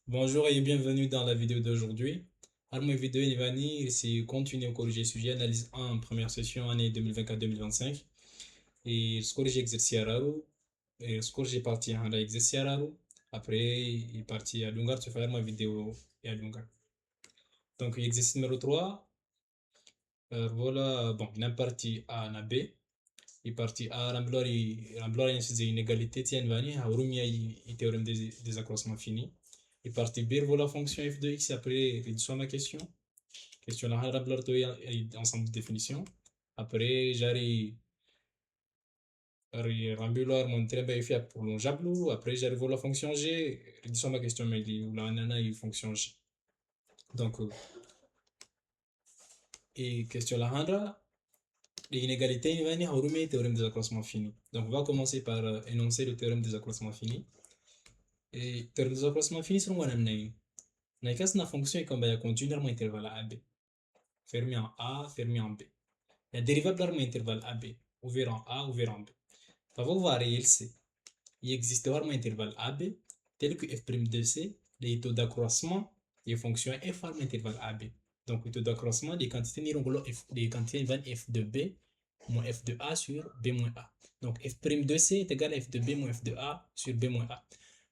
Bonjour et bienvenue dans la vidéo d'aujourd'hui. Alors, ma vidéo Nivani, c'est continuer au corriger sujet analyse 1 première session année 2024-2025 et ce corriger exercice à raro et ce corriger partie à l'exercice à raro après il partie à longueur tu faire ma vidéo et à longueur. Donc exercice numéro 3 voilà bon il y a une partie A et B et partie A remplir une inégalité tiens Nivani a il théorème des accroissements finis et partie B voilà fonction f de x après il soit ma question. Question là, ensemble de définition. Après, j'arrive à rembouloir mon train fait prolongeable. Après, j'arrive à la fonction g. Disons ma question, mais la nana, il fonction g. Donc, et question là, les inégalités, il va y avoir le théorème des accroissements finis. Donc, on va commencer par énoncer le théorème des accroissements finis. Et le théorème des accroissements finis, c'est quoi? On a une fonction qui est continuellement intervalle à b. Fermé en a, fermé en b. La dérivable de intervalle a b, ouvert en a, ouvert en b. Para variar C, il existe un intervalle AB tel que f' de C, les taux d'accroissement des fonctions f par intervalle AB. Donc, le taux d'accroissement des quantités des quantités van f de B moins f de A sur B moins A. Donc, f' de C est égal à f de B moins f de A sur B moins A.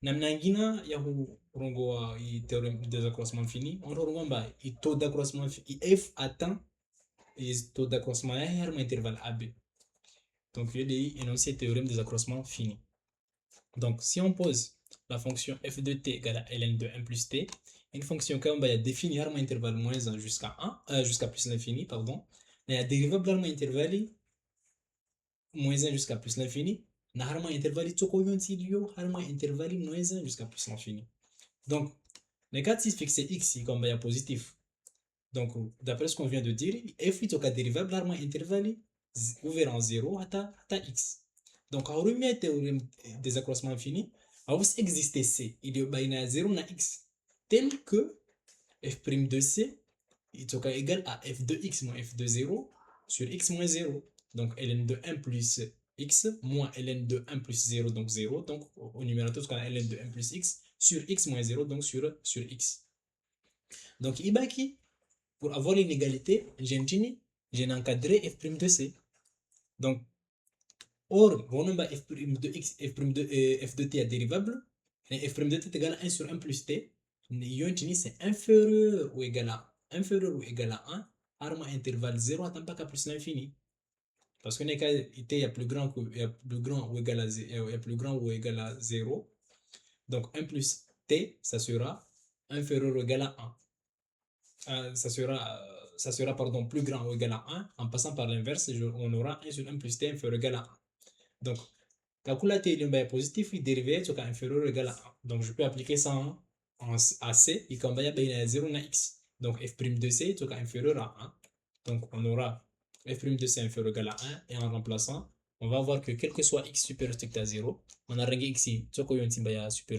Namnangina, yahu rongo i théorème des accroissements fini. On rongo ba i taux d'accroissement f atteint et taux d'accroissement est un intervalle AB. Donc, je vais énoncer le théorème des accroissements finis. Donc, si on pose la fonction f de t égale à ln de 1 plus t, une fonction qu'on va définir un intervalle moins 1 jusqu'à 1, jusqu'à plus l'infini, pardon, il y a dérivable d'un intervalle moins 1 jusqu'à plus l'infini, il y a un intervalle un intervalle moins 1 jusqu'à plus l'infini. Donc, les cas si fixé x, comme il positif. Donc, d'après ce qu'on vient de dire, f est au cas dérivable d'un intervalle ouvert en 0 à x. Donc, on remet le théorème des accroissements infinis. Alors, si existe c, il y a 0 à x, tel que f' de c est égal à f de x moins f de 0 sur x moins 0. Donc, ln de 1 plus x moins ln de 1 plus 0, donc 0. Donc, au numérateur, on a ln de 1 plus x sur x moins 0, donc sur x. Donc, ici, pour avoir l'inégalité, j'ai encadré f' de c. Donc, or, on a f' de x, f de t est dérivable, et f' de t est égal à 1 sur 1 plus t. C'est inférieur ou égal à 1, inférieur ou égal à 1, arme intervalle 0 atteint pas qu'à plus l'infini. Parce que t est plus grand, plus grand ou égal à 0, est plus grand ou égal à 0. Donc 1 plus t, ça sera inférieur ou égal à 1. Ça sera pardon, plus grand ou égal à 1. En passant par l'inverse, on aura 1 sur 1 plus t inférieur ou égal à 1. Donc, calculer le positif, il dérivé sur inférieur ou égal à 1. Donc, je peux appliquer ça à C, et quand il y a 0 à x. Donc, f' de C est inférieur à 1. Donc, on aura f' de C inférieur ou égal à 1. Et en remplaçant, on va voir que quel que soit x supérieur strict à 0, on a réglé x supérieur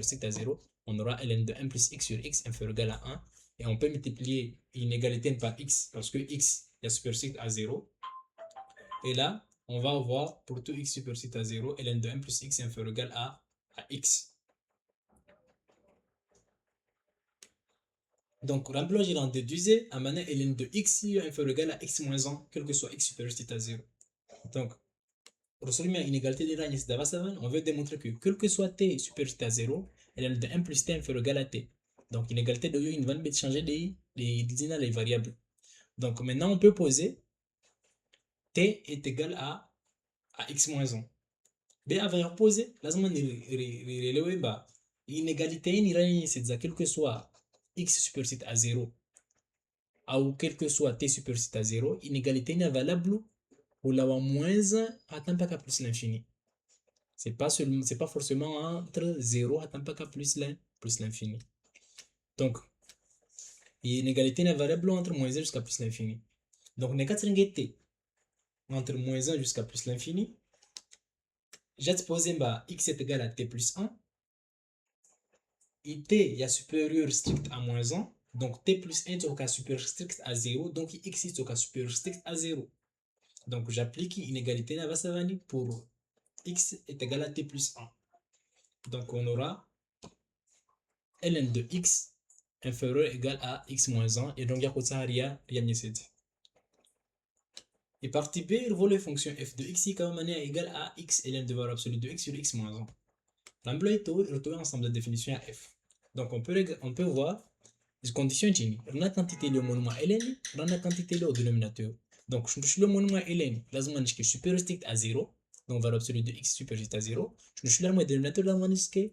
strict à 0, on aura ln de 1 plus x sur x inférieur ou égal à 1. Et on peut multiplier l'inégalité par x parce que x est supérieur strict à 0. Et là, on va avoir pour tout x supérieur à 0, ln de 1 plus x inférieur ou égal à x. Donc, remplacez il en déduisait à manière ln de x inférieur ou égal à x moins 1, quel que soit x supérieur à 0. Donc, pour résoudre l'inégalité des règnes d'Avasavan, on veut démontrer que quel que soit t supérieur à 0, ln de 1 plus t inférieur ou égal à t. Donc, l'inégalité de une va changer les variables. Donc, maintenant, on peut poser t est égal à x moins 1. Mais avant de poser, lazima nielewe ba inégalité ni rani c'est quel que soit x supérieur à 0 ou quel que soit t supérieur à 0, inégalité n'est valable pour la moins 1 atteint pas plus l'infini. C'est pas forcément entre 0 atteint pas plus l'infini. Donc, inégalité n'est valable entre moins 1 jusqu'à plus l'infini. Donc, on a t entre moins 1 jusqu'à plus l'infini. J'ai posé x est égal à t plus 1. Et t est supérieur strict à moins 1. Donc t plus 1 est au cas supérieur strict à 0. Donc x est au cas supérieur strict à 0. Donc j'applique inégalité Navasavani pour x est égal à t plus 1. Donc on aura ln de x inférieur ou égal à x moins 1 et donc il y a quoi ça rien et partie B il vaut les fonctions f de x comme manière égale à x ln de valeur absolue de x sur x moins 1. L'emploi est retrouvé ensemble de définition à f. Donc on peut voir les conditions intimes. La quantité de monument ln, la quantité de dénominateur. Donc je suis le monument ln, la zone qui est supérieur strict à 0, donc valeur absolue de x supérieur à 0. Je suis le dénominateur, la zone qui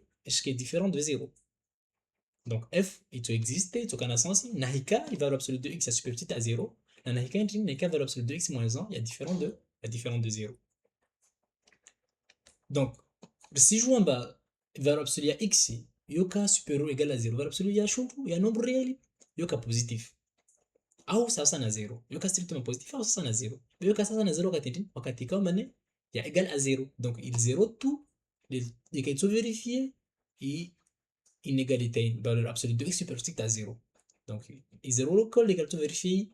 est différent de 0. Donc f, il existe, il y a un sens, nahika, il valeur absolue de x est supérieur à 0. La nahika, il y a valeur absolue de x moins 1, il y a différent de 0. Donc, si je joue en bas, valeur absolue à x, il y a supérieur ou égal à 0, valeur absolue, il y a un nombre réel, il y a positif. Au sasa na 0. Il y a strictement positif, au sasa na 0. Il y a sasa na 0 wakati kama il y a égal à 0. Donc, il 0 tout, les cas vérifier, et inégalité, valeur absolue de x supérieur à 0. Donc, il 0 le col, les cas vérifier,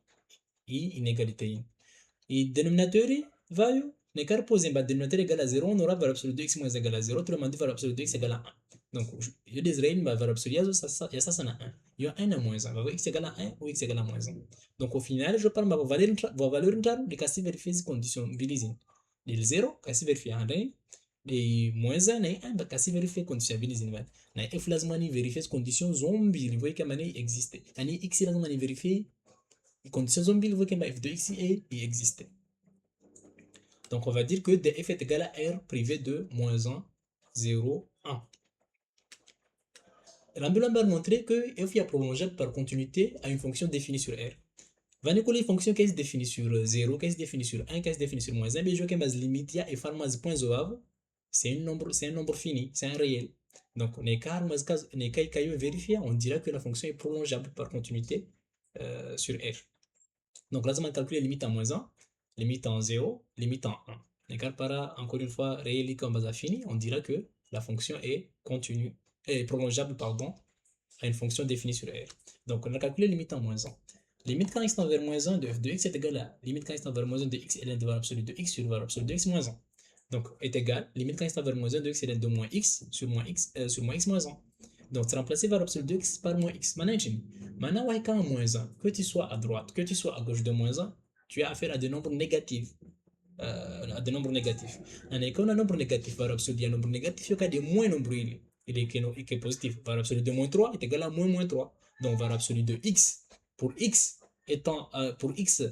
et inégalité. Et dénominateur, value, n'est qu'à reposer, dénominateur égal à 0, on aura valeur absolue de x moins égal à 0, tout le monde dit valeur absolue de x égale à 1. Donc, il y a des règles, valeur absolue, il y a ça, ça na 1. Il y a 1 à moins 1, x égale à 1 ou x égale à moins 1. Donc, au final, je parle de la valeur interne, les cas vérifier ces conditions bilisines. Les 0, cas vérifier en ligne, les moins 1 et 1, cas vérifier conditions bilisines. Na f lazima vérifier ces conditions zombies, vous voyez comment elles existent. Ani x lazima vérifier les conditions zombies, vous voyez comment f de x existe. Donc, on va dire que df est égal à r privé de moins 1, 0, 1. L'ambulance va montrer que f est prolongeable par continuité à une fonction définie sur r. Va nous coller une fonction qui est définie sur 0, qui est définie sur 1, qui est définie sur moins 1, mais je veux que ma limite et format point zéro, c'est un nombre fini, c'est un réel. Donc, on est vérifier, on dira que la fonction est prolongeable par continuité sur r. Donc là, on va calculer limite en moins 1, limite en 0, limite en 1. L'écart para, encore une fois, réel comme base fini, on dira que la fonction est continue, est prolongeable pardon, à une fonction définie sur R. Donc on a calculé limite en moins 1. Limite quand x tend vers moins 1 de f de x est égal à limite quand x tend vers moins 1 de x ln de valeur absolue de x sur valeur absolue de x moins 1. Donc est égal limite quand x tend vers moins 1 de x ln de moins x sur moins x moins 1. Donc, tu remplaces valeur absolue de x par moins x. Maintenant, quand moins 1, que tu sois à droite, que tu sois à gauche de moins 1, tu as affaire à des nombres négatifs. À des nombres négatifs. Quand on a un nombre négatif, valeur absolue d'un nombre négatif, il y a des moins nombreux. Il est positif. Valeur absolue de moins 3 est égal à moins 3. Donc, valeur absolue de x, pour x étant, pour x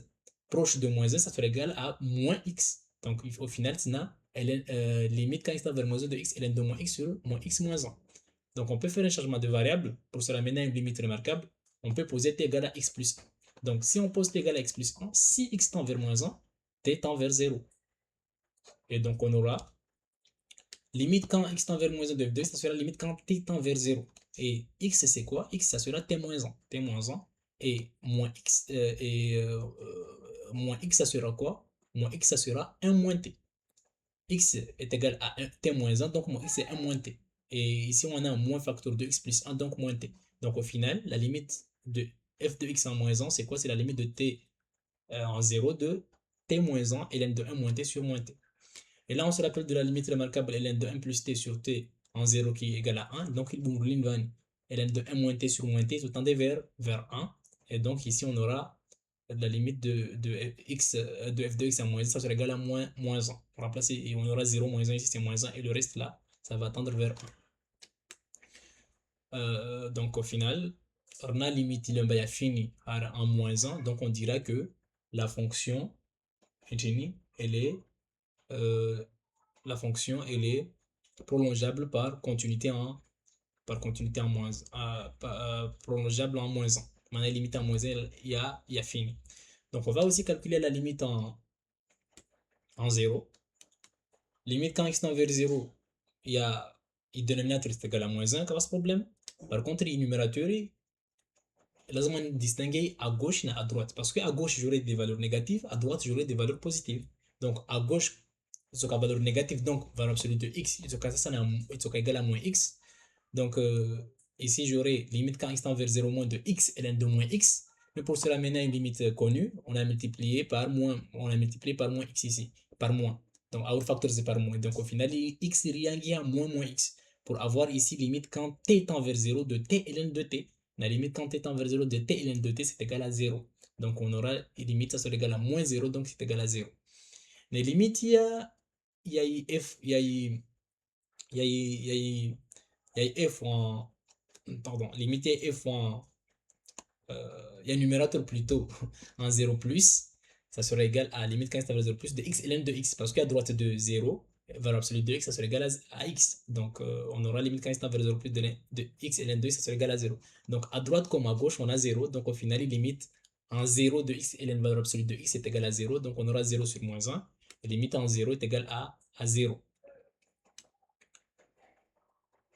proche de moins 1, ça sera égal à moins x. Donc, au final, tu as limite quand x tend vers moins 1 de x, ln de moins x sur moins x moins 1. Donc, on peut faire un changement de variable pour se ramener à une limite remarquable. On peut poser t égale à x plus 1. Donc, si on pose t égale à x plus 1, si x tend vers moins 1, t tend vers 0. Et donc, on aura limite quand x tend vers moins 1 de f2, ça sera limite quand t tend vers 0. Et x, c'est quoi? X, ça sera t moins 1. T moins 1. Et moins x, moins x, ça sera quoi? Moins x, ça sera 1 moins t. X est égal à 1, t moins 1, donc moins x est 1 moins t. Et ici, on a un moins facteur de x plus 1, donc moins t. Donc, au final, la limite de f de x en moins 1, c'est quoi? C'est la limite de t en 0 de t moins 1 ln de 1 moins t sur moins t. Et là, on se rappelle de la limite remarquable ln de 1 plus t sur t en 0 qui est égal à 1. Donc, il bourline ln de 1 moins t sur moins t, tout tendait vers 1. Et donc, ici, on aura la limite de x de f de x en moins 1, ça sera égal à moins 1. On remplace et on aura 0 moins 1 ici, c'est moins 1. Et le reste là, ça va tendre vers 1. Donc, au final, on a limite il fini en moins 1. Donc, on dira que la fonction finie, elle est la fonction elle est prolongeable par continuité en moins prolongeable en moins 1. Maintenant, limite en moins 1, il y a fini. Donc, on va aussi calculer la limite en 0. Limite quand x tend vers 0, il y a le dénominateur est égal à moins 1, quel est ce problème? Par contre, le numérateur, là, on distinguer à gauche et à droite. Parce qu'à gauche, j'aurai des valeurs négatives, à droite, j'aurai des valeurs positives. Donc, à gauche, c'est une valeur négative, donc valeur absolue de x, c'est égal à moins x. Donc, ici, j'aurai limite quand x tend vers 0 moins de x ln de moins x. Mais pour cela, maintenant, une limite connue, on a multiplié par moins x ici, par moins. Donc, our factor, c'est par moins. Donc, au final, x rien qui a moins x. pour avoir ici limite quand t tend vers 0 de t ln de t. La limite quand t tend vers 0 de t ln de t, c'est égal à 0. Donc on aura limite, ça sera égal à moins 0, donc c'est égal à 0. Les limites, il y a f, il y a f en, pardon, limite f en, il y a un numérateur plutôt en 0 plus, ça sera égal à limite quand c'est vers 0 plus de x ln de x, parce qu'à droite de 0, valeur absolue de x, ça sera égal à x. Donc on aura limite quand c'est vers 0 plus de x ln de x, ça sera égal à 0. Donc à droite comme à gauche, on a 0, donc au final, il limite en 0 de x ln valeur absolue de x est égal à 0, donc on aura 0 sur moins 1, et limite en 0 est égal à 0.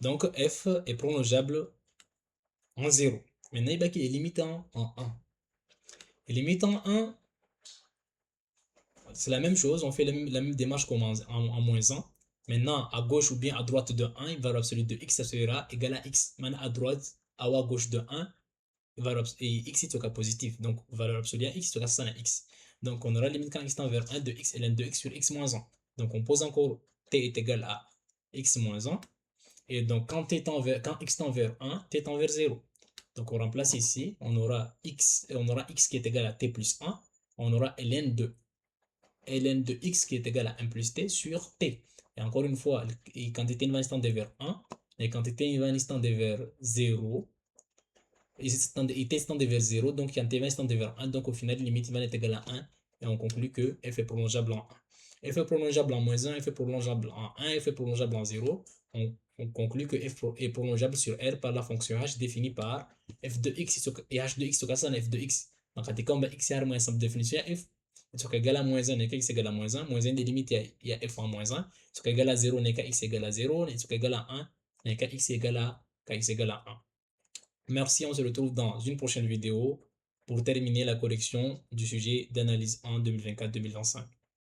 Donc f est prolongeable en 0. Maintenant, il y a qui est limitant en 1. Et limitant 1, c'est la même chose, on fait la même démarche comme en moins 1. Maintenant, à gauche ou bien à droite de 1, valeur absolue de x, ça sera égal à x. Maintenant, à droite ou à gauche de 1, et x est au cas positif. Donc, valeur absolue à x, c'est ça à x. Donc, on aura limite quand x tend vers 1 de x ln de x sur x moins 1. Donc, on pose encore t est égal à x moins 1. Et donc, quand x tend vers 1, t tend vers 0. Donc, on remplace ici, on aura x qui est égal à t plus 1. On aura ln de x qui est égal à 1 plus t sur t. Et encore une fois, la quantité va tendre vers 1, la quantité va tendre vers 0, et t tend vers 0, donc quantité va tendre vers 1, donc au final, limite va être égale à 1, et on conclut que f est prolongeable en 1. F est prolongeable en moins 1, f est prolongeable en 1, f est prolongeable en 0. On conclut que f est prolongeable sur R par la fonction h définie par f de x et h de x au cas f de x. Donc, quand comme x est moins simple définition f, est égal à moins 1, n'est x égale à moins 1, moins 1 des limites, il y a f en moins 1, est égal à 0, n'est x égale à 0, est égal à 1, n'est x égale à 1. Merci, on se retrouve dans une prochaine vidéo pour terminer la correction du sujet d'analyse en 2024-2025.